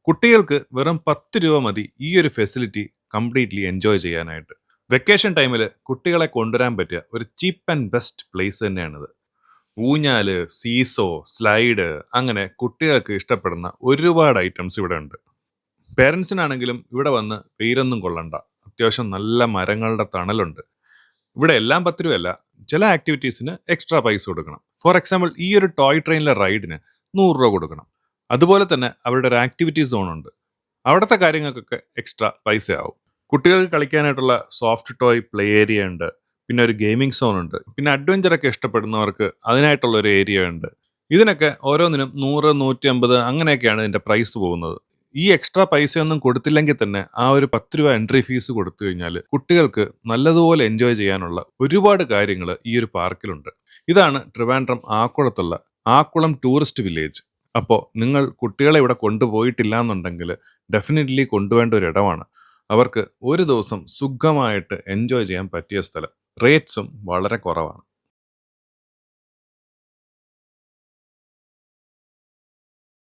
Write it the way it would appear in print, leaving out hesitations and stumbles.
കുട്ടികൾക്ക് വെറും 10 രൂപ മതി ഈ ഒരു ഫെസിലിറ്റി കംപ്ലീറ്റ്ലി എൻജോയ് ചെയ്യാനായിട്ട്. വെക്കേഷൻ ടൈമിൽ കുട്ടികളെ കൊണ്ടുവരാൻ പറ്റിയ ഒരു ചീപ്പ് ആൻഡ് ബെസ്റ്റ് പ്ലേസ് തന്നെയാണിത്. ഊഞ്ഞാല്, സീസോ, സ്ലൈഡ് അങ്ങനെ കുട്ടികൾക്ക് ഇഷ്ടപ്പെടുന്ന ഒരുപാട് ഐറ്റംസ് ഇവിടെ ഉണ്ട്. പേരൻസിനാണെങ്കിലും ഇവിടെ വന്ന് വെയിലൊന്നും കൊള്ളണ്ട. അത്യാവശ്യം നല്ല മരങ്ങളുടെ തണലുണ്ട്. ഇവിടെ എല്ലാം 10 രൂപയല്ല. ചില ആക്ടിവിറ്റീസിന് എക്സ്ട്രാ പൈസ കൊടുക്കണം. ഫോർ എക്സാമ്പിൾ ഈ ഒരു ടോയ് ട്രെയിനിലെ റൈഡിന് 100 രൂപ കൊടുക്കണം. അതുപോലെ തന്നെ അവരുടെ ഒരു ആക്ടിവിറ്റി സോൺ ഉണ്ട്. അവിടുത്തെ കാര്യങ്ങൾക്കൊക്കെ എക്സ്ട്രാ പൈസയാവും. കുട്ടികൾക്ക് കളിക്കാനായിട്ടുള്ള സോഫ്റ്റ് ടോയ് പ്ലേ ഏരിയ ഉണ്ട്. പിന്നെ ഒരു ഗെയിമിംഗ് സോൺ ഉണ്ട്. പിന്നെ അഡ്വഞ്ചർ ഒക്കെ ഇഷ്ടപ്പെടുന്നവർക്ക് അതിനായിട്ടുള്ള ഒരു ഏരിയ ഉണ്ട്. ഇതിനൊക്കെ ഓരോന്നിനും 100, 150 അങ്ങനെയൊക്കെയാണ് ഇതിന്റെ പ്രൈസ് പോകുന്നത്. ഈ എക്സ്ട്രാ പൈസയൊന്നും കൊടുത്തില്ലെങ്കിൽ തന്നെ ആ ഒരു 10 രൂപ എൻട്രി ഫീസ് കൊടുത്തു കഴിഞ്ഞാൽ കുട്ടികൾക്ക് നല്ലതുപോലെ എൻജോയ് ചെയ്യാനുള്ള ഒരുപാട് കാര്യങ്ങൾ ഈ ഒരു പാർക്കിലുണ്ട്. ഇതാണ് ട്രിവാൻഡ്രം ആക്കുളത്തുള്ള ആക്കുളം ടൂറിസ്റ്റ് വില്ലേജ്. അപ്പോൾ നിങ്ങൾ കുട്ടികളെ ഇവിടെ കൊണ്ടുപോയിട്ടില്ല എന്നുണ്ടെങ്കിൽ ഡെഫിനറ്റ്ലി കൊണ്ടുപോകേണ്ട ഒരു ഇടമാണ്. അവർക്ക് ഒരു ദിവസം സുഖമായിട്ട് എൻജോയ് ചെയ്യാൻ പറ്റിയ സ്ഥലം. റേറ്റ്സും വളരെ കുറവാണ്.